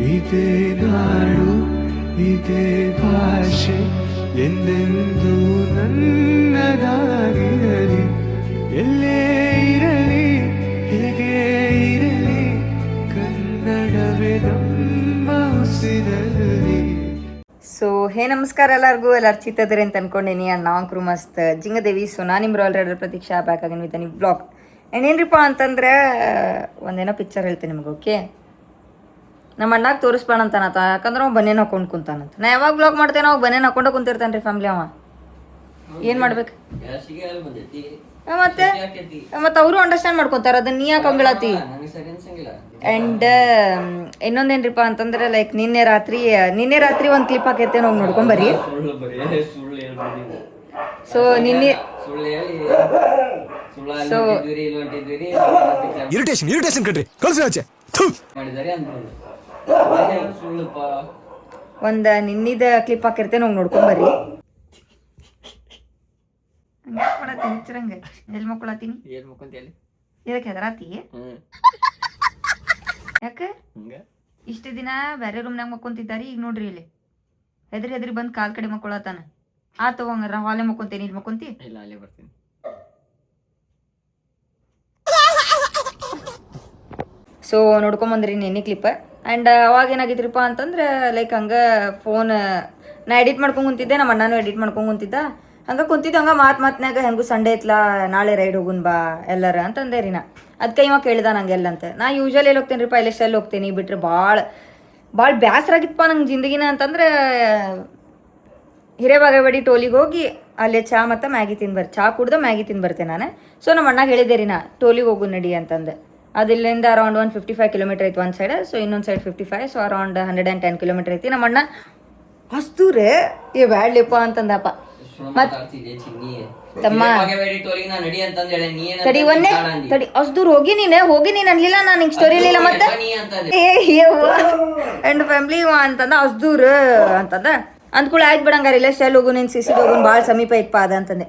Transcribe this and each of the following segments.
ಇದೇ ನಾಡು ಇದೇ ಭಾಷೆ ಎಂದೆಂದೂ ನನ್ನದಾಗಿರಲಿ. ಎಲ್ಲೇ ಇರಲಿ ಹೇಗೆ ಇರಲಿ ಕನ್ನಡವೇ ನಮ್ಮ ಉಸಿರಲ್ಲಿ. ಸೊ ಹೇ ನಮಸ್ಕಾರ ಎಲ್ಲರಿಗೂ. ಎಲ್ಲರೂ ಚಿತ್ತದ್ರಿ ಅಂತ ಅನ್ಕೊಂಡೇನಿ. ಆ್ಯಂಡ್ ನಾಂಕ್ರು ಮಸ್ತ್ ಜಿಂಗದೇವಿ. ಸೊ ನಾನು ನಿಮ್ಮ ಆಲ್ರೆಡಿ ಪ್ರತೀಕ್ಷಾ ಬ್ಯಾಕ್ ಆಗಿನ ವಿತ್ ನೀವು ಬ್ಲಾಗ್. ಆ್ಯಂಡ್ ಏನ್ರಿಪ್ಪ ಅಂತಂದ್ರೆ ಒಂದೇನೋ ಪಿಕ್ಚರ್ ಹೇಳ್ತೀನಿ ನಿಮ್ಗೆ. ಓಕೆ, ನಮ್ಮ ಅಣ್ಣಾಗ ತೋರಿಸ್ಬೇಡ ಅಂತಾನತ್ತ, ಯಾಕಂದ್ರೆ ಅವ್ನು ಬನ್ನೇನು ಹಾಕೊಂಡು ಕುಂತಾನಂತ. ನಾ ಯಾವಾಗ ಬ್ಲಾಗ್ ಮಾಡ್ತೇನೆ ಅವಾಗ ಬನ್ನೇನು ಹಾಕೊಂಡು ಕುಂತಿರ್ತಾನೆ ರೀ ಫ್ಯಾಮ್ಲಿ. ಅವ ಏನು ಮಾಡ್ಬೇಕು ಮತ್ತೆ ಅವರು ಅಂಡರ್ಸ್ಟ್ಯಾಂಡ್ ಮಾಡ್ಕೊತಾರ ಅದನ್ನ. ನೀ ಯಾಕೆ ಹಂಗಳತಿ? ಆ್ಯಂಡ್ ಇನ್ನೊಂದೇನ್ರಿಪ್ಪ ಅಂತಂದ್ರೆ ಲೈಕ್ ನಿನ್ನೆ ರಾತ್ರಿ ಒಂದು ಕ್ಲಿಪ್ ಹಾಕಿರ್ತೇನೆ, ಹೋಗಿ ನೋಡ್ಕೊಂಬರ್ರಿ. ಸೊ ನಿನ್ನೆ ಇರಿಟೇಷನ್ ಕಣ್ರಿ, ಕಳ್ಸಿ ಆಚೆ. ಒಂದು ನಿನ್ನಿದ ಕ್ಲಿಪ್ ಹಾಕಿರ್ತೇನೆ, ಹೋಗಿ ನೋಡ್ಕೊಂಬರ್ರಿ. ಎಲ್ಲಿ ಮಕ್ಕಳತ್ತೀನಿ? ಇದಕ್ಕೆ ಹೆದರಾತಿ? ಯಾಕೆ ಇಷ್ಟು ದಿನ ಬೇರೆ ರೂಮ್ನಾಗ ಮಕ್ಕೊಂತಿದ್ದಾರಿ, ಈಗ ನೋಡ್ರಿ ಇಲ್ಲಿ ಹೆದ್ರಿ ಬಂದು ಕಾಲ್ ಕಡೆ ಮಕ್ಕೊಳತಾನ. ಆತು ಹಂಗಾರ ಹಾಲೆ ಮಕ್ಕೊಂತೇನಿ, ಇಲ್ಲಿ ಮಕ್ಕೊಂತಿ? ಇಲ್ಲ, ಅಲ್ಲೇ ಬರ್ತೀನಿ. ಸೊ ನೋಡ್ಕೊಂಬಂದ್ರಿ ನೆನ್ನೆ ಕ್ಲಿಪ್. ಆ್ಯಂಡ್ ಅವಾಗ ಏನಾಗಿದ್ರಿಪ್ಪ ಅಂತಂದ್ರೆ ಲೈಕ್ ಹಂಗೆ ಫೋನ್ ನಾ ಎಡಿಟ್ ಮಾಡ್ಕೊಂಡು ಕುಂತಿದ್ದೆ, ನಮ್ಮ ಅಣ್ಣನೂ ಎಡಿಟ್ ಮಾಡ್ಕೊಂಡು ಕುಂತಿದ್ದ. ಹಂಗೆ ಕುಂತಿದ್ದು ಹಂಗೆ ಮಾತ್ನಾಗ ಹೆಂಗೂ ಸಂಡೇ ಐತ್ಲ, ನಾಳೆ ರೈಡ್ ಹೋಗುನ್ ಬಾ ಎಲ್ಲರ ಅಂತಂದೆ ರೀ. ನಾ ಅದಕ್ಕೆ ಇವಾಗ ಕೇಳ್ದ ನಂಗೆ ಎಲ್ಲ ಅಂತ. ನಾ ಯೂಶ್ವಲಿ ಎಲ್ಲಿ ಹೋಗ್ತೇನೆ ರೀ, ಪೈಲೆಸ್ಟ್ ಎಲ್ಲಿ ಹೋಗ್ತೀನಿ ಬಿಟ್ರೆ ಭಾಳ ಬೇಸರ ಆಗಿತ್ತಪ್ಪ ನಂಗೆ ಜಿಂದಗಿನ ಅಂತಂದ್ರೆ ಹಿರೇಬಾಗೇವಾಡಿ ಟೋಲಿಗೆ ಹೋಗಿ ಅಲ್ಲೇ ಚಾ ಮತ್ತು ಮ್ಯಾಗಿ ಚಾ ಕುಡ್ದು ಮ್ಯಾಗಿ ತಿಂದು ಬರ್ತೇನೆ ನಾನು. ಸೊ ನಮ್ಮ ಅಣ್ಣಗೆ ಹೇಳಿದೆ ರೀ ನಾ ಟೋಲಿಗೆ ಹೋಗು ನಡಿ ಅಂತಂದು. ಅದಿಲ್ಲಿಂದ ಅರೌಂಡ್ 155 ಕಿಲೋಮೀಟರ್ ಐತಿ ಒಂದು ಸೈಡ್, ಸೊ ಇನ್ನೊಂದು ಸೈಡ್ 55, ಸೊ ಅರೌಂಡ್ 110 ಕಿಲೋಮೀಟರ್ ಐತಿ. ನಮ್ಮ ಅಣ್ಣ ಹಸ್ತೂರೇ ಏ ಬ್ಯಾಡ್ಲಿಪ್ಪ ಅಂತಂದಪ್ಪ. ತಮ್ಮ ತಡಿ ಒಂದೇ ತಡಿ ಅಷ್ಟು ದೂರ ಹೋಗಿ ನೀನು ಅನ್ಲಿಲ್ಲ, ನಾನು ನಿಂಗೆ ಸ್ಟೋರಿ ಇರಲಿಲ್ಲ ಮತ್ತೆ ಎಂಡ್ ಫ್ಯಾಮ್ಲಿ ಅಂತಂದ ಅಷ್ಟು ದೂರ ಅಂತಂದ. ಅಂದ್ಕೂಳ ಆಯ್ತು ಬಿಡಂಗಾರ ಇಲ್ಲ ಶೆಲ್ ಹೋಗು, ನೀನು ಸಿಸಿ ಹೋಗುನ್ ಭಾಳ ಸಮೀಪ ಐತ್ಪ ಅದ ಅಂತಂದೆ.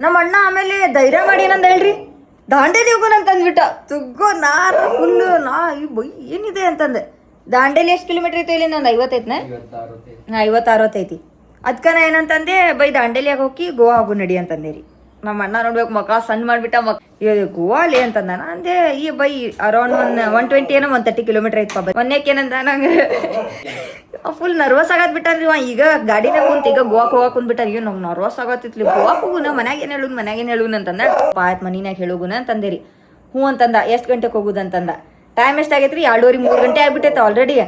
ನಮ್ಮ ಅಣ್ಣ ಆಮೇಲೆ ಧೈರ್ಯ ಮಾಡಿ ಏನಂದ ಹೇಳ್ರಿ, ದಾಂಡೇಲಿ ಹೋಗೋಣ ಅಂತಂದ್ಬಿಟ್ಟ. ತುಗ್ಗೋ ನಾರ ಫುಲ್ಲು ಏನಿದೆ ಅಂತಂದೆ. ದಾಂಡೇಲಿ ಎಷ್ಟು ಕಿಲೋಮೀಟರ್ ಐತಿ ಇಲ್ಲಿ? ನಂದು 50 ಐತಿನ? 50-60 ಐತಿ. ಅದಕ್ಕೆ ನಾ ಏನಂತಂದೆ, ಬೈ ದಾಂಡೇಲಿಯಾಗ ಹೋಗಿ ಗೋವಾ ಹೋಗು ನಡಿ ಅಂತಂದೆ ರೀ. ನಮ್ಮ ಅಣ್ಣ ನೋಡ್ಬೇಕು ಮಕ್ಕ ಸಣ್ಣ ಮಾಡಿಬಿಟ್ಟ. ಗೋವಾ ಅಲ್ಲೇ ಅಂತಂದ. ನಾ ಅಂದೆ ಈ ಬೈ ಅರೌಂಡ್ 120 ಏನೋ 130 ಕಿಲೋಮೀಟರ್ ಐತಪ್ಪ. ಬೈ ಒಂದೇಕ್ ಏನಂದ ನಂಗೆ ಫುಲ್ ನರ್ವಸ್ ಆಗತ್ ಬಿಟ್ಟಾನ್ರಿ ಅವ. ಈಗ ಗಾಡಿನಾಗ ಕುಂತ ಈಗ ಗೋವಾಕ್ ಹೋಗಕ್ಕೆ ಕುಂದ್ಬಿಟ್ಟಾರ. ಈಗ ನಂಗೆ ನರ್ವಸ್ ಆಗತ್ತಿತ್ಲಿ. ಗೋವಾಕ್ ಹೋಗುನ, ಮನ್ಯಾಗ ಏನು ಹೇಳುನ್ ಅಂತಂದ. ಆಯ್ತು ಮನಿನಾಗ ಹೇಳೋಗುನ ಅಂತಂದೆ ರೀ. ಹ್ಞೂ ಅಂತಂದ. ಎಷ್ಟು ಗಂಟೆಗೆ ಹೋಗುದು ಅಂತಂದ. ಟೈಮ್ ಎಷ್ಟಾಗೈತೆ ರೀ? 2:30-3 ಗಂಟೆ ಆಗ್ಬಿಟ್ಟೈತೆ ಆಲ್ರೆಡಿ.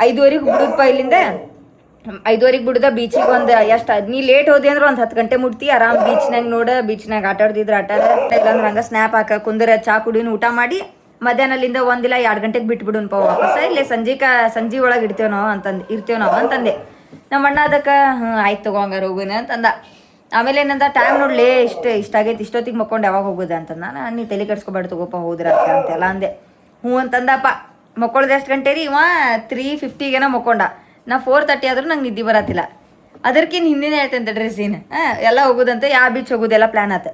5:30 ಬಿಡುದಪ್ಪ ಇಲ್ಲಿಂದ. 5:30 ಬಿಡುದ ಬೀಚಿಗೆ ಒಂದು ಎಷ್ಟು ನೀ ಲೇಟ್ ಹೋದಿ ಅಂದ್ರೆ ಒಂದು 10 ಗಂಟೆ ಮುಟ್ತಿ. ಆರಾಮ್ ಬೀಚ್ನಾಗ ನೋಡ, ಬೀಚ್ನಾಗ ಆಟ ಆಡ್ದಿದ್ರೆ ಆಟ ಇಲ್ಲಾಂದ್ರೆ ಹಂಗೆ ಸ್ನ್ಯಾಪ್ ಹಾಕ ಕುಂದ್ರ, ಚಾ ಕುಡಿನ, ಊಟ ಮಾಡಿ ಮಧ್ಯಾಹ್ನಲ್ಲಿಂದ 1-2 ಗಂಟೆಗೆ ಬಿಟ್ಬಿಡುನ್ಪ ವಾಪಸ್. ಇಲ್ಲೇ ಸಂಜೆ ಒಳಗೆ ಇರ್ತೇವೆ ನಾವು ಅಂತಂದೆ. ನಮ್ಮ ಅಣ್ಣ ಅದಕ್ಕೆ ಆಯ್ತು ತಗೋ ಹಂಗಾರ ಹೋಗುನ ಅಂತಂದ. ಆಮೇಲೆ ಏನಂದ, ಟೈಮ್ ನೋಡ್ಲಿ ಇಷ್ಟಾಗೈತಿ, ಇಷ್ಟೊತ್ತಿಗೆ ಮಕ್ಕೊಂಡು ಯಾವಾಗ ಹೋಗೋದು ಅಂತಂದ. ನಾನು ನೀ ತಲೆ ಕೆಡ್ಸ್ಕೊಬೇಡ ತಗೋಪ ಹೋದ್ರ ಅಂತೆಲ್ಲ ಅಂದೆ. ಹ್ಞೂ ಅಂತಂದಪ್ಪ. ಮಕ್ಕೊಳ್ದು ಎಷ್ಟು ಗಂಟೆ ರೀ? ಇವ 3:50 ಮಕ್ಕೊಂಡ. ನಾ 4:30 ಆದ್ರೂ ನಂಗೆ ನಿದ್ದೆ ಬರತ್ತಿಲ್ಲ. ಅದಕ್ಕಿಂತ ಹಿಂದಿನ ಹೇಳ್ತೇನೆ ಡ್ರೆಸ್ಸಿನ ಎಲ್ಲ ಹೋಗೋದಂತೆ. ಯಾವ ಬೀಚ್ ಹೋಗೋದೆಲ್ಲ ಪ್ಲ್ಯಾನ್ ಆಯ್ತು.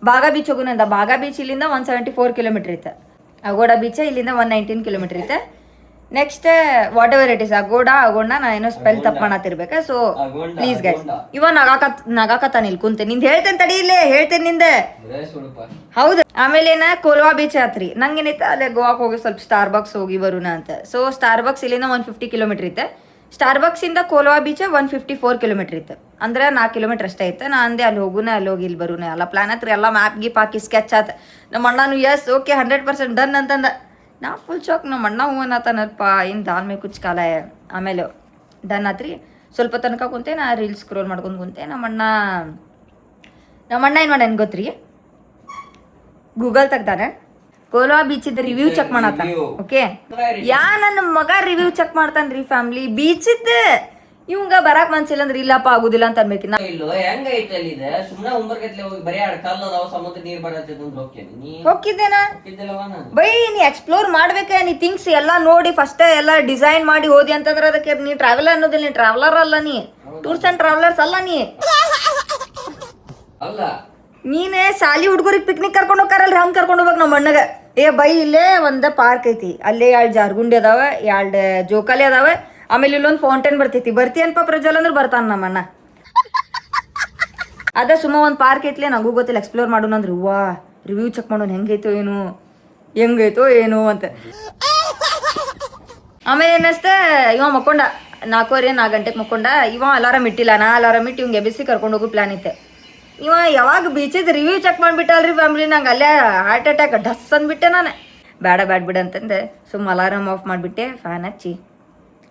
ಬಾಗಾ ಬೀಚ್ ಹೋಗೋಣಂದ. ಬಾಗಾ ಬೀಚ್ ಇಲ್ಲಿಂದ 174 ಕಿಲೋಮೀಟರ್ ಇತ್ತು. ಅಗೋಡ ಬೀಚ್ ಇಲ್ಲಿಂದ 119 ಕಿಲೋಮೀಟರ್ ಇತ್ತು. Next whatever it is ಅಗೋಡ ನಾ ಏನೋ ಸ್ಪೆಲ್ ತಪ್ಪು ಮಾಡತ್ತಿರ್ಬೇಕಾ. ಸೊ ಪ್ಲೀಸ್ ಗೈಸ್, ಇವ ನಗಾಕತ್ತಾನ ಇಲ್ಲಿ ಕುಂತೆ. ನಿಂದು ಹೇಳ್ತೇನೆ ತಡಿ, ಇಲ್ಲೇ ಹೇಳ್ತೇನೆ ನಿಂದೆ. ಹೌದು. ಆಮೇಲೆ ಏನ ಕೋಲ್ವಾ ಬೀಚ್ ಆತ್ರಿ. ನಂಗೇನೈತೆ ಅಲ್ಲೇ ಗೋವಾಕ್ ಹೋಗಿ ಸ್ವಲ್ಪ ಸ್ಟಾರ್ಬಕ್ಸ್ ಹೋಗಿ ಬರೋಣ ಅಂತ. ಸೊ ಸ್ಟಾರ್ಬಕ್ಸ್ ಇಲ್ಲಿಂದ 150 ಕಿಲೋಮೀಟರ್ ಇತ್ತು. ಸ್ಟಾರ್ಬಕ್ಸ್ ಇಂದ ಕೋಲ್ವಾ ಬೀಚ್ 154 ಕಿಲೋಮೀಟರ್ ಇತ್ತು. ಅಂದ್ರೆ 4 ಕಿಲೋಮೀಟರ್ ಅಷ್ಟೇ ಇತ್ತು. ನಾ ಅಂದೆ ಅಲ್ಲಿ ಹೋಗುನ, ಅಲ್ಲಿ ಹೋಗಿ ಇಲ್ಲಿ ಬರೋಣ, ಎಲ್ಲ ಪ್ಲಾನ್ ಆತ್ರಿ. ಎಲ್ಲ ಮ್ಯಾಪ್ ಗೀಪ್ ಹಾಕಿ ಸ್ಕೆಚ್ ಆತ. ನಮ್ಮ ಅಣ್ಣನು ಎಸ್ ಓಕೆ 100% ಡನ್ ಅಂತಂದ. ನಾ ಫುಲ್ ಶಾಕ್. ನಮ್ಮ ಅಣ್ಣ ಹೂ ಅನ್ನತಾನಪ್ಪ, ಏನು ದಾಲ್ ಮೇ ಕುಚ್ ಕಾಲ. ಆಮೇಲೆ ಡನ್ ಆತ್ರಿ. ಸ್ವಲ್ಪ ತನಕ ಕುಂತೆ ನಾ ರೀಲ್ಸ್ ಸ್ಕ್ರೋಲ್ ಮಾಡ್ಕೊಂಡು ಕುಂತೆ. ನಮ್ಮ ಅಣ್ಣ ಏನು ಮಾಡ್ಯಾನ ಗೊತ್ತ್ರಿ, ಗೂಗಲ್ ತೆಗ್ದಾನೆ ಕೋಲ್ವಾ ಬೀಚ್ ಇದ್ದ ರಿವ್ಯೂ ಚೆಕ್ ಮಾಡತ್ತಾನ. ಓಕೆ, ನನ್ನ ಮಗ ರಿವ್ಯೂ ಚೆಕ್ ಮಾಡ್ತಾನ್ರಿ ಫ್ಯಾಮ್ಲಿ ಬೀಚ್ ಇದ್ದ. ಇವಂಗ ಬರಾಕ್ ಮನ್ಸಿಲ್ಲ ಅಂದ್ರೆ ಇಲ್ಲಪ್ಪ ಆಗುದಿಲ್ಲ ಅಂತ ಅನ್ಬೇಕಿನ್ನ. ಹೋಗಿದ್ದೇನಾ ಬೈ? ನೀ ಎಕ್ಸ್ಪ್ಲೋರ್ ಮಾಡ್ಬೇಕ. ನೀ ಥಿಂಗ್ಸ್ ಎಲ್ಲ ನೋಡಿ ಫಸ್ಟ್ ಎಲ್ಲ ಡಿಸೈನ್ ಮಾಡಿ ಹೋದಿ ಅಂತಂದ್ರೆ ಅದಕ್ಕೆ ನೀ ಟ್ರಾವೆಲರ್ ಅನ್ನೋದಿಲ್ಲ. ನೀ ಟ್ರಾವೆಲರ್ ಅಲ್ಲ, ನೀ ಟೂರ್ಸ್ ಅಂಡ್ ಟ್ರಾವೆಲರ್ಸ್ ಅಲ್ಲ. ನೀನೇ ಶಾಲಿ ಹುಡುಗರಿಗೆ ಪಿಕ್ನಿಕ್ ಕರ್ಕೊಂಡು ಹೋಗ್ತಾರಲ್ರಿ, ಹಂಗೆ ಕರ್ಕೊಂಡು ಹೋಗ್ಬೇಕು ನಮ್ಮ ಅಣ್ಣಗ. ಏ ಬೈ ಇಲ್ಲೇ ಒಂದು ಪಾರ್ಕ್ ಐತಿ, ಅಲ್ಲೇ 2 ಜಾರ್ಗುಂಡಿ ಅದಾವ, 2 ಜೋಕಾಲಿ ಅದಾವ, ಆಮೇಲೆ ಇಲ್ಲೊಂದು ಫೌಂಟೇನ್ ಬರ್ತೈತಿ. ಬರ್ತೀಯನ್ಪ ಪ್ರಜ್ವಲ್ ಅಂದ್ರೆ ಬರ್ತಾನ ನಮ್ಮಣ್ಣ. ಅದ ಸುಮ್ಮ ಒಂದು ಪಾರ್ಕ್ ಐತ್ಲೆ, ನನಗೂ ಗೊತ್ತಿಲ್ಲ, ಎಕ್ಸ್ಪ್ಲೋರ್ ಮಾಡೋಣ ಅಂದ್ರೆ ಹೂವಾ ರಿವ್ಯೂ ಚೆಕ್ ಮಾಡೋಣ ಹೆಂಗೈತೋ ಏನು ಅಂತ. ಆಮೇಲೆ ಏನಸ್ತ ಇವ ಮಕ್ಕೊಂಡ 4 ಗಂಟೆಗೆ ಮಕ್ಕೊಂಡ. ಇವ ಅಲಾರಾಮ್ ಇಟ್ಟಿಲ್ಲ, ನಾ ಅಲಾರಾಮ್ ಇಟ್ಟು ಇವಂಗೆ ಎಬ್ಬಿಸಿ ಕರ್ಕೊಂಡು ಹೋಗೋ ಪ್ಲಾನ್ ಐತೆ. ಇವ ಯಾವಾಗ ಬೀಚಿದ ರಿವ್ಯೂ ಚೆಕ್ ಮಾಡಿಬಿಟ್ಟಲ್ರಿ ಫ್ಯಾಮಿಲಿ, ನಂಗೆ ಅಲ್ಲೇ ಹಾರ್ಟ್ ಅಟ್ಯಾಕ್ ಡಸ್ ಅಂದ್ಬಿಟ್ಟೆ ನಾನು. ಬೇಡ ಬಿಡ ಅಂತಂದೆ ಸುಮ್ಮ ಅಲಾರಾಮ್ ಆಫ್ ಮಾಡಿಬಿಟ್ಟೆ, ಫ್ಯಾನ್ ಹಚ್ಚಿ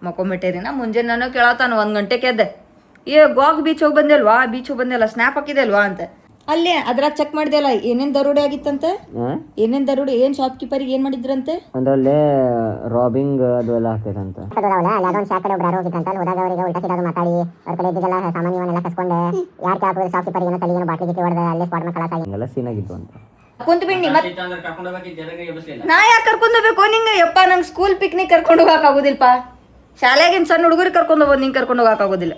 ಮಕ್ಕೊಂಬಿಟ್ಟೆ ನಾ. ಮುಂಜಾನೆ ನಾನು ಕೇಳತ್ತಾನ 1 ಗಂಟೆಗೆ ಎದ್ದೆ, ಗೋವಾಕ್ ಬೀಚ್ ಹೋಗಿ ಬಂದಿಲ್ಲ ಸ್ನ್ಯಾಪ್ ಹಾಕಿದೆ ಅಲ್ವಾ ಅಂತ. ಅಲ್ಲೇ ಅದ್ರಾಗ ಚೆಕ್ ಮಾಡಿದೆಲ್ಲ ಏನೇನ್ ದರೋಡೆ ಆಗಿತ್ತಂತೆ, ಏನೇನ್ ದರೋಡೆ, ಏನ್ ಶಾಪ್ ಕೀಪರ್ಗೆ ಏನ್ ಮಾಡಿದ್ರಂತೆ, ಒಂದೊಳ್ಳೆ ರಾಬಿಂಗ್ ಅದು ಎಲ್ಲ ಆಗ್ತೈತಂತ. ಅದೊಂದು ಶಾಪ್ ಕಡೆ ಒಬ್ರು ಯಾರು ಹೋಗಿತ್ತಂತ, ಹೋದಾಗ ಅವರಿಗೆ ಉಲ್ಟಾ ಸಿದಾಗ ಮಾತಾಡಿ ಅವ್ರ ಕಡೆ ಇದ್ದಿದ್ದೆಲ್ಲ ಸಾಮಾನ್ಯವನ್ನೆಲ್ಲ ಕಸ್ಕೊಂಡು ಯಾರು ಕ್ಯಾಪ್ ಶಾಪ್ ಕೀಪರ್ ಏನೋ ತಲೆಗೇನೋ ಬಾಟ್ಲಿ ಗಿಟ್ಟಿ ಹೊಡೆದ ಅಲ್ಲೇ ಸ್ಪಾಟ್ ಮಕ್ಕಳ ಹಿಂಗೆಲ್ಲ ಸೀನ್ ಆಗಿತ್ತು ಅಂತ. ಕುಂತ ಬಿಡಿ ನಾ ಯಾಕೆ ಕರ್ಕೊಂಡು ಹೋಗ್ಬೇಕು ನಿಂಗೆ? ಯಪ್ಪ ನಂಗೆ ಸ್ಕೂಲ್ ಪಿಕ್ನಿಕ್ ಕರ್ಕೊಂಡು ಹೋಗಕ್ ಆಗೋದಿಲ್ಪ, ಶಾಲೆಗಿನ ಸಣ್ಣ ಹುಡುಗರಿಗೆ ಕರ್ಕೊಂಡು ಹೋಗೋದು, ನಿಂಗೆ ಕರ್ಕೊಂಡು ಹೋಗಕ್ ಆಗೋದಿಲ್ಲ.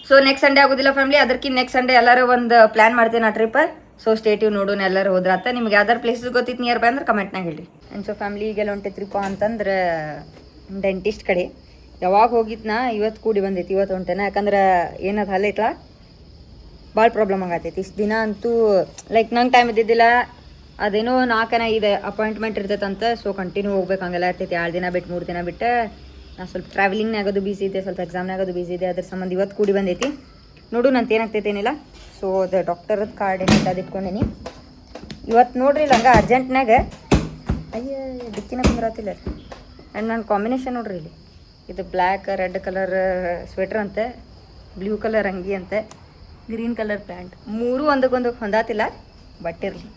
ಸೊ ನೆಕ್ಸ್ಟ್ ಸಂಡೇ ಆಗೋದಿಲ್ಲ ಫ್ಯಾಮಿಲಿ, ಅದಕ್ಕಿಂತ ನೆಕ್ಸ್ಟ್ ಸಂಡೇ ಎಲ್ಲರೂ ಒಂದು ಪ್ಲಾನ್ ಮಾಡ್ತೀನಿ ಆ ಟ್ರಿಪ್. ಸೊ ಸ್ಟೇಟಿವ್ ನೋಡೋಣ, ಎಲ್ಲರೂ ಹೋದ್ರಾತ. ನಿಮ್ಗೆ ಯಾವ್ದಾರು ಪ್ಲೇಸಸ್ ಗೊತ್ತಿತ್ತು ನಿಯರ್ ಬೈ ಅಂದ್ರೆ ಕಮೆಂಟ್ನಾಗ ಹೇಳಿ. ಆ್ಯಂಡ್ ಸೊ ಫ್ಯಾಮಿಲಿ ಈಗೆಲ್ಲ ಹೊಂಟೈತ್ರಿಪ್ಪ ಅಂತಂದ್ರೆ ಡೆಂಟಿಸ್ಟ್ ಕಡೆ. ಯಾವಾಗ ಹೋಗಿದ್ನಾ ಇವತ್ತು ಕೂಡಿ ಬಂದೈತಿ, ಇವತ್ತು ಹೊಂಟೇನ. ಯಾಕಂದ್ರೆ ಏನದು ಹಲ್ಲೈತ್ಲ ಭಾಳ ಪ್ರಾಬ್ಲಮ್ ಆಗತೈತಿ. ಇಷ್ಟು ದಿನ ಅಂತೂ ಲೈಕ್ ನಂಗೆ ಟೈಮ್ ಇದ್ದಿದ್ದಿಲ್ಲ, ಅದೇನೋ 4 ಅಪಾಯಿಂಟ್ಮೆಂಟ್ ಇರ್ತೈತಂತ. ಸೊ ಕಂಟಿನ್ಯೂ ಹೋಗ್ಬೇಕು, ಹಂಗೆಲ್ಲ ಇರ್ತೈತಿ. 2 ದಿನ ಬಿಟ್ಟು 3 ದಿನ ಬಿಟ್ಟು. ನಾ ಸ್ವಲ್ಪ ಟ್ರಾವೆಲಿಂಗ್ನಾಗೋದು ಬಿಸಿ ಇದೆ, ಸ್ವಲ್ಪ ಎಕ್ಸಾಮ್ನಾಗೋದು ಬಿಸಿ ಇದೆ, ಅದ್ರ ಸಂಬಂಧ ಇವತ್ತು ಕೂಡಿ ಬಂದೈತಿ. ನೋಡು ನಂತ ಏನಾಗ್ತೈತೆ ಏನಿಲ್ಲ. ಸೊ ಅದು ಡಾಕ್ಟರದ್ದು ಕಾರ್ಡ್ ಏನಿಲ್ಲ ಅದು ಇಟ್ಕೊಂಡೀನಿ ಇವತ್ತು. ನೋಡ್ರಿ ಇಲ್ಲ ಹಂಗೆ ಅರ್ಜೆಂಟ್ನಾಗ ಅಯ್ಯ ದಿಕ್ಕಿನ ಕುಂದ್ರಾತಿಲ್ಲ. ಆ್ಯಂಡ್ ನನ್ನ ಕಾಂಬಿನೇಷನ್ ನೋಡ್ರಿ ಇಲ್ಲಿ, ಇದು ಬ್ಲ್ಯಾಕ್ ರೆಡ್ ಕಲರ್ ಸ್ವೆಟ್ರ್ ಅಂತೆ, ಬ್ಲೂ ಕಲರ್ ಅಂಗಿ ಅಂತೆ, ಗ್ರೀನ್ ಕಲರ್ ಪ್ಯಾಂಟ್, 3 ಒಂದಕ್ಕೊಂದು ಹೊಂದಾತಿಲ್ಲ. ಬಟ್ ಇರಲಿ,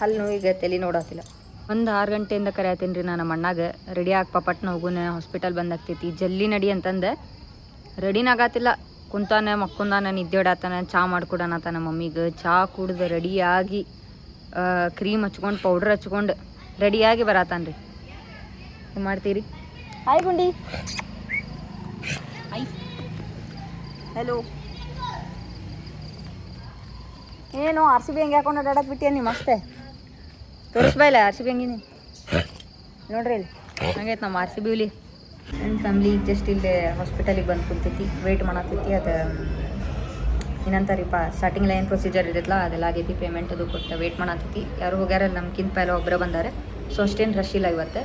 ಹಲ್ಲು ನೋವಿಗೆ ತಲೆ ನೋಡಾತಿಲ್ಲ. ಒಂದು 6 ಗಂಟೆಯಿಂದ ಕರೆಯತ್ತೀನಿ ರೀ ನಾನು ನಮ್ಮ ಅಣ್ಣಾಗ, ರೆಡಿ ಆಗಿ ಪಟ್ನ ಹೋಗುನ ಹಾಸ್ಪಿಟಲ್ ಬಂದಾಗ್ತೈತಿ, ಜಲ್ದಿ ನಡಿ ಅಂತಂದೆ. ರೆಡಿನಾಗತ್ತಿಲ್ಲ, ಕುಂತಾನೆ ಮಕ್ಕೊಂದಾನ, ನಿದ್ದೆ ಹೊಡಾತಾನೆ. ಚಹಾ ಮಾಡ್ಕೊಡೋಣತ್ತಾನ ಮಮ್ಮಿಗೆ. ಚಹಾ ಕುಡ್ದು ರೆಡಿಯಾಗಿ ಕ್ರೀಮ್ ಹಚ್ಕೊಂಡು ಪೌಡ್ರ್ ಹಚ್ಕೊಂಡು ರೆಡಿಯಾಗಿ ಬರತ್ತಾನ ರೀ. ಏನು ಮಾಡ್ತೀರಿ? ಹಾಯ್ ಗುಂಡಿ, ಹಾಯ್, ಹಲೋ. ಏನು RCB ಹೆಂಗೆ ಹಾಕೊಂಡು ಅಡ್ಡಾಡತ್ ಬಿಟ್ಟಿಯ ನೀವು? ಮಸ್ತೆ ತೋರಿಸ್ಬಾಯಿಲ್ಲ RCB ಹೆಂಗಿನಿ ನೋಡ್ರಿ ಇಲ್ಲಿ ಹಂಗೈತೆ ನಮ್ಮ RCB ಇಲ್ಲಿ. ನನ್ನ ಫ್ಯಾಮ್ಲಿ ಜಸ್ಟ್ ಇಲ್ಲಿ ಹಾಸ್ಪಿಟಲಿಗೆ ಬಂದು ಕುಂತೈತಿ, ವೆಯ್ಟ್ ಮಾಡತ್ತೈತಿ. ಅದು ಏನಂತಾರಿಪ್ಪ ಸ್ಟಾರ್ಟಿಂಗ್ ಏನು ಪ್ರೊಸೀಜರ್ ಇರತ್ತಲ್ಲ ಅದೆಲ್ಲ ಆಗೈತಿ, ಪೇಮೆಂಟ್ ಅದು ಕೊಟ್ಟು ವೆಯ್ಟ್ ಮಾಡತ್ತೈತಿ. ಯಾರು ಹೋಗ್ಯಾರ ನಮ್ಗಿಂತ ಪೈಲ ಒಬ್ಬರ ಬಂದಾರೆ. ಸೊ ಅಷ್ಟೇನು ರಶ್ ಇಲ್ಲ ಇವತ್ತು.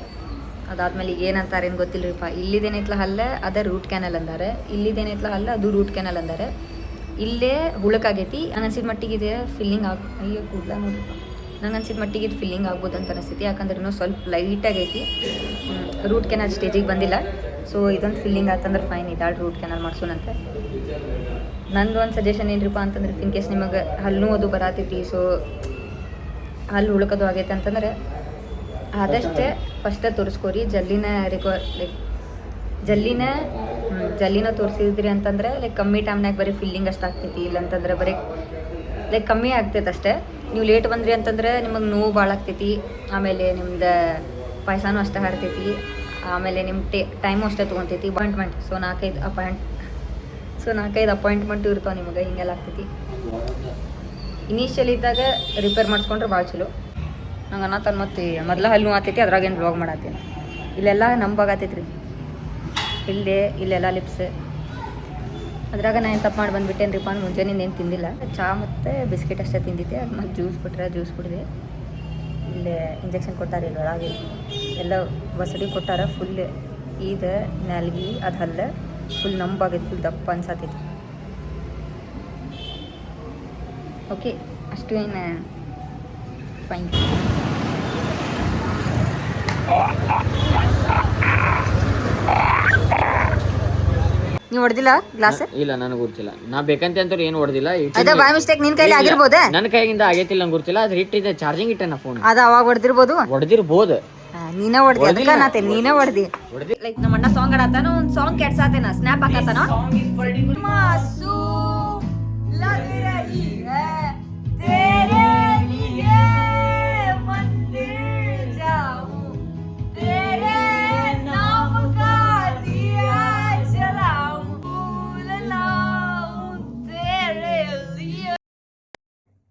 ಅದಾದ್ಮೇಲೆ ಈಗ ಏನಂತಾರೆ ಏನು ಗೊತ್ತಿಲ್ಲರಿಪ್ಪ. ಇಲ್ಲಿದೇನೈತ್ಲ ಹಲ್ಲ ಅದೇ ರೂಟ್ ಕ್ಯಾನಲ್ ಅಂದಾರೆ, ಇಲ್ಲಿದೇನೈತ್ಲ ಹಲ್ಲ ಅದು ರೂಟ್ ಕ್ಯಾನಲ್ ಅಂದಾರೆ. ಇಲ್ಲೇ ಹುಳಕ್ಕಾಗೈತಿ. ನಂಗೆ ಅನ್ಸಿದ ಮಟ್ಟಿಗೆ ಇದೆ ಫಿಲ್ಲಿಂಗ್ ಅಯ್ಯೋ ಕೂದಲ ನೋಡಿಪ್ಪ, ನಂಗೆ ಅನ್ಸಿದ ಮಟ್ಟಿಗೆ ಇದು ಫಿಲ್ಲಿಂಗ್ ಆಗ್ಬೋದು ಅಂತ ಅನಿಸ್ತೈತಿ. ಯಾಕಂದ್ರೆ ಇನ್ನೂ ಸ್ವಲ್ಪ ಲೈಟಾಗೈತಿ, ರೂಟ್ ಕೆನಲ್ ಸ್ಟೇಜಿಗೆ ಬಂದಿಲ್ಲ. ಸೊ ಇದೊಂದು ಫಿಲ್ಲಿಂಗ್ ಆತಂದ್ರೆ ಫೈನ್, ಇದಾಳು ರೂಟ್ ಕೆನಲ್ ಮಾಡ್ಸೋಣಂತೆ. ನಂದು ಒಂದು ಸಜೆಷನ್ ಏನ್ರಿಪ್ಪ ಅಂತಂದ್ರೆ, ಇನ್ ಕೇಸ್ ನಿಮಗೆ ಹಲ್ಲು ಅದು ಬರತೈತಿ, ಸೊ ಹಲ್ಲು ಹುಳಕದು ಆಗೈತೆ ಅಂತಂದ್ರೆ ಆದಷ್ಟೇ ಫಸ್ಟೇ ತೋರಿಸ್ಕೋರಿ. ಜಲ್ಲಿನ ಜಲ್ಲಿನ ತೋರಿಸಿದ್ರಿ ಅಂತಂದ್ರೆ ಲೈಕ್ ಕಮ್ಮಿ ಟೈಮ್ನಾಗ ಬರೀ ಫಿಲ್ಲಿಂಗ್ ಅಷ್ಟು ಆಗ್ತೈತಿ. ಇಲ್ಲಂತಂದ್ರೆ ಬರೀ ಲೈಕ್ ಕಮ್ಮಿ ಆಗ್ತೈತೆ ಅಷ್ಟೇ. ನೀವು ಲೇಟ್ ಬಂದ್ರಿ ಅಂತಂದ್ರೆ ನಿಮಗೆ ನೋವು ಭಾಳ ಆಗ್ತೈತಿ, ಆಮೇಲೆ ನಿಮ್ದು ಪೈಸಾನು ಅಷ್ಟೇ ಹಾರ್ತೈತಿ, ಆಮೇಲೆ ನಿಮ್ಮ ಟೈಮು ಅಷ್ಟೇ ತೊಗೊತೈತಿ. ಅಪಾಯಿಂಟ್ಮೆಂಟ್ ಸೊ 4-5 ಅಪಾಯಿಂಟ್ಮೆಂಟು ಇರ್ತಾವೆ ನಿಮಗೆ, ಹಿಂಗೆಲ್ಲ ಆಗ್ತೈತಿ. ಇನಿಷಿಯಲ್ ಇದ್ದಾಗ ರಿಪೇರ್ ಮಾಡಿಸ್ಕೊಂಡ್ರೆ ಭಾಳ ಚಲೋ. ನಂಗೆ ಅನ್ನತ್ತಾನ ಮತ್ತು ಮೊದಲ ಹಲ್ಲು ಆತೈತಿ, ಅದ್ರಾಗೇನು ಬ್ಲಾಗ್ ಮಾಡತ್ತೀನಿ. ಇಲ್ಲೆಲ್ಲ ನಂಬಾಗತೈತಿ ರೀ, ಇಲ್ಲೆಲ್ಲ ಲಿಪ್ಸ್. ಅದ್ರಾಗ ನಾನು ಏನು ತಪ್ಪು ಮಾಡಿ ಬಂದುಬಿಟ್ಟೇನ್ರಿಪ್ಪ ಅಂದ್ರೆ ಮುಂಜಾನಿಂದ ಏನು ತಿಂದಿಲ್ಲ, ಚಹಾ ಮತ್ತು ಬಿಸ್ಕೆಟ್ ಅಷ್ಟೇ ತಿಂದಿದ್ದೆ. ಅದು ಮತ್ತು ಜ್ಯೂಸ್ ಕೊಟ್ಟರೆ ಜ್ಯೂಸ್ ಕುಡಿದೆ. ಇಲ್ಲೇ ಇಂಜೆಕ್ಷನ್ ಕೊಟ್ಟಾರೆ, ಇಲ್ಲಿ ಒಳಗೆ ಎಲ್ಲ ಬಸಡಿ ಕೊಟ್ಟಾರ. ಫುಲ್ ಇದು ನಾಲ್ಗಿ ಅದು ಹಲ್ಲ ಫುಲ್ ನಂಬಾಗೈತಿ, ಫುಲ್ ದಪ್ಪ ಅನ್ಸತೈತಿ. ಓಕೆ ಅಷ್ಟು ಏನು ಫೈನ್. ನೀವು ಹೊಡೆದಿಲ್ಲ ಗ್ಲಾಸ್? ಇಲ್ಲ ನನಗೆ ಗೊತ್ತಿಲ್ಲ, ನಾ ಬೇಕಂತ ಅಂತ ಏನು ಹೊಡೆದಿಲ್ಲ. ಅದ ಬೈ ಮಿಸ್ಟೇಕ್ ನಿನ್ ಕೈಲಿ ಆಗಿರ್ಬೋದ? ನನ್ನ ಕೈಯಿಂದ ಆಗೈತಿಲ್ಲ ನಂಗೆ ಗೊತ್ತಿಲ್ಲ. ಅದು ಇಟ್ಟಿದ್ದೆ ಚಾರ್ಜಿಂಗ್ ಇಟ್ಟೆ ನಾ ಫೋನ್. ಅದ ಅವಾಗ ಹೊಡೆದಿರ್ಬೋದು. ನೀನೇ ಹೊಡೆದಿ, ಅದಕ್ಕೆ ನಾತೆ ನೀನೇ ಹೊಡೆದಿ. ಲೈಕ್ ನಮ್ಮ ಅಣ್ಣ ಸಾಂಗ್ ಆಡತಾನ, ಒಂದು ಸಾಂಗ್ ಕೆಡ್ಸಾತೇನ, ಸ್ನ್ಯಾಪ್ ಹಾಕತಾನ.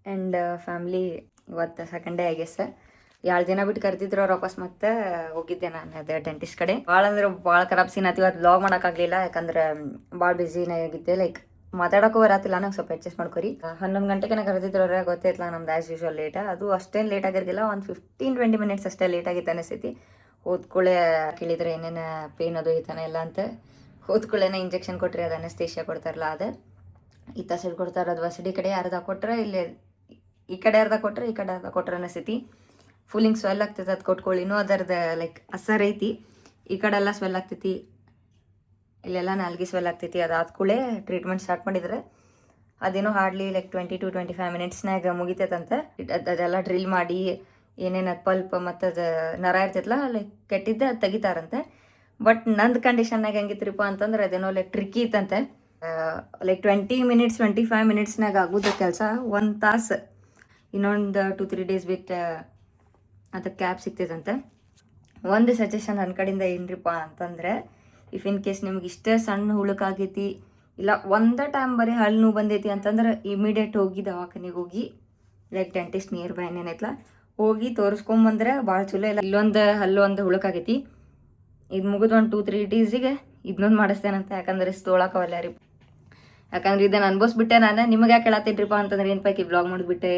ಆ್ಯಂಡ್ ಫ್ಯಾಮ್ಲಿ ಇವತ್ತು ಸೆಕೆಂಡ್ ಡೇ ಗೆಸ್ 2 ದಿನ ಬಿಟ್ಟು ಕರೆದಿದ್ರು ಅವ್ರು ವಾಪಸ್ ಮತ್ತೆ ಹೋಗಿದ್ದೆ ನಾನು ಅದೇ ಡೆಂಟಿಸ್ಟ್ ಕಡೆ. ಭಾಳ ಅಂದ್ರೆ ಭಾಳ ಖರಾಬ್ ಸೀನ್ ಆಯ್ತು. ಇವತ್ತು ಬ್ಲಾಗ್ ಮಾಡೋಕ್ಕಾಗಲಿಲ್ಲ, ಯಾಕಂದ್ರೆ ಭಾಳ ಬ್ಯುಸಿನೇ ಆಗಿದ್ದೆ. ಲೈಕ್ ಮಾತಾಡೋಕ್ಕೂ ಬರತ್ತಿಲ್ಲ, ನಂಗೆ ಸ್ವಲ್ಪ ಅಡ್ಜಸ್ಟ್ ಮಾಡ್ಕೊರಿ. 11 ಗಂಟೆಗೆ ಕರೆದಿದ್ರವ್ರೆ, ಗೊತ್ತೈತಲ್ಲ ನಮ್ದು ಆ್ಯಸ್ ಯೂಶುವಲ್ ಲೇಟ. ಅದು ಅಷ್ಟೇನು ಲೇಟ್ ಆಗಿರಲಿಲ್ಲ, ಒಂದು 15-20 ಮಿನಿಟ್ಸ್ ಅಷ್ಟೇ ಲೇಟ್ ಆಗಿತ್ತು ಅನಿಸ್ತೈತಿ. ಹೋದ್ಕೂಳೆ ಕೇಳಿದ್ರೆ ಏನೇನು ಪೇನ್ ಅದು ಐತಾನೆ ಇಲ್ಲ ಅಂತ. ಹೋದ್ಕೂಳೆನೇ ಇಂಜೆಕ್ಷನ್ ಕೊಟ್ಟರೆ ಅದು ಅನಸ್ತೇಷಿಯಾ ಕೊಡ್ತಾರಲ್ಲ ಅದು ಈ ಸೈಡ್ ಕೊಡ್ತಾರೆ. ಅದು ವಸಡಿ ಕಡೆ ಅರ್ಧ ಕೊಟ್ಟರೆ, ಇಲ್ಲಿ ಈ ಕಡೆ ಅರ್ಧ ಕೊಟ್ಟರೆ ಈ ಕಡೆ ಅರ್ಧ ಕೊಟ್ಟರೆ ಅನಿಸ್ತೈತಿ. ಫುಲ್ಲಿಂಗ್ ಸ್ವೆಲ್ ಆಗ್ತೈತೆ ಅದು ಕೊಟ್ಕೊಳ್ಳಿನೂ ಅದರದ್ದು ಲೈಕ್ ಅಸರ್ ಐತಿ. ಈ ಕಡೆ ಎಲ್ಲ ಸ್ವೆಲ್ ಆಗ್ತೈತಿ, ಇಲ್ಲೆಲ್ಲ ನಾಲ್ಗೆ ಸ್ವೆಲ್ ಆಗ್ತೈತಿ. ಅದಾದ ಕೂಡಲೇ ಟ್ರೀಟ್ಮೆಂಟ್ ಸ್ಟಾರ್ಟ್ ಮಾಡಿದ್ರೆ ಅದೇನೋ ಹಾರ್ಡ್ಲಿ ಲೈಕ್ 20 to 25 ಮಿನಿಟ್ಸ್ನಾಗ ಮುಗಿತೈತಂತೆ. ಅದೆಲ್ಲ ಡ್ರಿಲ್ ಮಾಡಿ ಏನೇನು ಅದು ಪಲ್ಪ್ ಮತ್ತು ಅದು ನರ ಇರ್ತೈತಲ್ಲ ಲೈಕ್ ಕೆಟ್ಟಿದ್ದೆ ಅದು ತೆಗಿತಾರಂತೆ. ಬಟ್ ನಂದು ಕಂಡೀಷನ್ನಾಗ ಹೆಂಗಿತ್ರಿಪ್ಪ ಅಂತಂದ್ರೆ ಅದೇನೋ ಲೈಕ್ ಟ್ರಿಕ್ಕಿ ಇತ್ತಂತೆ. ಲೈಕ್ 20 ಮಿನಿಟ್ಸ್ 25 ಮಿನಿಟ್ಸ್ನಾಗ ಆಗೋದು ಕೆಲಸ 1 ತಾಸು. ಇನ್ನೊಂದು 2-3 ಡೇಸ್ ಬಿಟ್ಟು ಅದಕ್ಕೆ ಕ್ಯಾಬ್ ಸಿಗ್ತೈತಂತೆ. ಒಂದು ಸಜೆಷನ್ ನನ್ನ ಕಡೆಯಿಂದ ಏನ್ರಿಪ್ಪ ಅಂತಂದರೆ, ಇಫ್ ಇನ್ ಕೇಸ್ ನಿಮ್ಗೆ ಇಷ್ಟೇ ಸಣ್ಣ ಹುಳುಕಾಗೈತಿ ಇಲ್ಲ ಒಂದೇ ಟೈಮ್ ಬರೀ ಹಲ್ಲು ನೋವು ಬಂದೈತಿ ಅಂತಂದ್ರೆ ಇಮಿಡಿಯೇಟ್ ಹೋಗಿ ದವಾಖಾನೆಗೆ ಹೋಗಿ ಲೈಕ್ ಡೆಂಟಿಸ್ಟ್ ನಿಯರ್ ಬೈ ಏನೈತಲ್ಲ ಹೋಗಿ ತೋರಿಸ್ಕೊಂಬಂದ್ರೆ ಭಾಳ ಚಲೋ. ಇಲ್ಲ ಇಲ್ಲೊಂದು ಹಲ್ಲು ಒಂದು ಹುಳುಕಾಗೈತಿ, ಇದು ಮುಗಿದು ಒಂದು 2-3 ಡೇಸಿಗೆ ಇದನ್ನೊಂದು ಮಾಡಿಸ್ತೇನಂತ. ಯಾಕಂದ್ರೆ ತೊಗೊಳಕವಲ್ಲ ರೀ, ಯಾಕಂದ್ರೆ ಇದನ್ನು ಅನ್ಭವಿಸ್ಬಿಟ್ಟೆ ನಾನು. ನಿಮಗೆ ಯಾಕೆ ಹೇಳತ್ತೀನ್ರಿಪ್ಪ ಅಂತಂದ್ರೆ ಏನು ಪೈಕಿ ಬ್ಲಾಗ್ ಮಾಡಿಬಿಟ್ಟೆ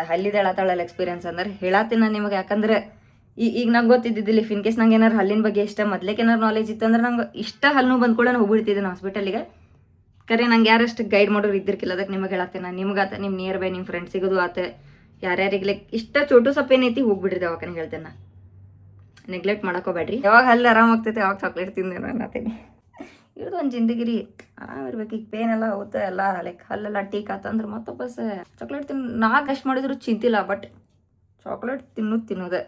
ಹಲ್ಲಿದ ಹೇಳತ್ತಾಳಲ್ಲ ಎಕ್ಸ್ಪೀರಿಯನ್ಸ್ ಅಂದ್ರೆ ಹೇಳತ್ತೀನಿ ನಾನು ನಿಮಗೆ. ಯಾಕಂದ್ರೆ ಈಗ ನಂಗೆ ಗೊತ್ತಿದ್ದಿದ್ದಿಲ್ಲ. ಇಫ್ ಇನ್ ಕೇಸ್ ನಂಗೆ ಏನಾರು ಹಲ್ಲಿನ ಬಗ್ಗೆ ಇಷ್ಟ ಮೊದಲೇಕೆ ಏನಾರು ನಾಲೆಜ್ ಇತ್ತು ಅಂದ್ರೆ ನಂಗೆ ಇಷ್ಟ ಹಲ್ಲು ಬಂದ್ಕೊಳ್ಳೋ ಹೋಗ್ಬಿಡ್ತಿದ್ದೆ ನಾನು ಹಾಸ್ಪಿಟಲಿಗೆ. ಕರೆ ನಂಗೆ ಯಾರಷ್ಟು ಗೈಡ್ ಮಾಡೋರು ಇದ್ದಿರ್ಕಿಲ್ಲ, ಅದಕ್ಕೆ ನಿಮಗೆ ಹೇಳತ್ತೇನೆ ನಾನು. ನಿಮ್ಗಾತ ನಿಮ್ಮ ನಿಯರ್ ಬೈ ನಿಮ್ಮ ಫ್ರೆಂಡ್ಸ್ ಸಿಗೋದು ಆತ, ಯಾರ್ಯಾರಿಗೆ ಲೈಕ್ ಇಷ್ಟ ಚೋಟು ಸಪ್ ಏನೈತಿ ಹೋಗ್ಬಿಡ್ರಿ ದವಾಖಾನೆ ಹೇಳ್ತೇನೆ ನಾನು. ನೆಗ್ಲೆಕ್ಟ್ ಮಾಡ್ಕೋಬೇಡ್ರಿ. ಯಾವಾಗ ಹಲ್ಲು ಆರಾಮಾಗ್ತೈತೆ ಯಾವಾಗ ಚಾಕ್ಲೇಟ್ ತಿಂದೆ ನಾನು ಅತ್ತೀನಿ. ಇರೋದು ಒಂದು ಜಿಂದಗಿರಿ ಆರಾಮಿರ್ಬೇಕು. ಈಗ ಪೇನ್ ಎಲ್ಲ ಹೋಗುತ್ತೆ ಎಲ್ಲ ಲೈಕ್ ಹಲ್ಲೆಲ್ಲ ಟೀಕ್ ಆತಂದ್ರೆ ಮತ್ತೆ ವಾಪಸ್ ಚಾಕ್ಲೇಟ್ ನಾ ಎಷ್ಟು ಮಾಡಿದ್ರು ಚಿಂತಿಲ್ಲ, ಬಟ್ ಚಾಕ್ಲೇಟ್ ತಿನ್ನೋದೆ.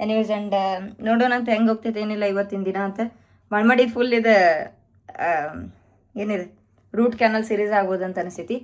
ಎನಿವೇಸ್ ಆ್ಯಂಡ್ ನೋಡೋಣ ಅಂತ ಹೆಂಗೆ ಹೋಗ್ತೈತೆ ಏನಿಲ್ಲ ಇವತ್ತಿನ ದಿನ ಅಂತ. ಮಾಡಿದ್ದು ಫುಲ್ ಇದೆ ಏನಿದೆ ರೂಟ್ ಕ್ಯಾನಲ್ ಸೀರೀಸ್ ಆಗ್ಬೋದು ಅಂತ ಅನಿಸ್ತೈತಿ.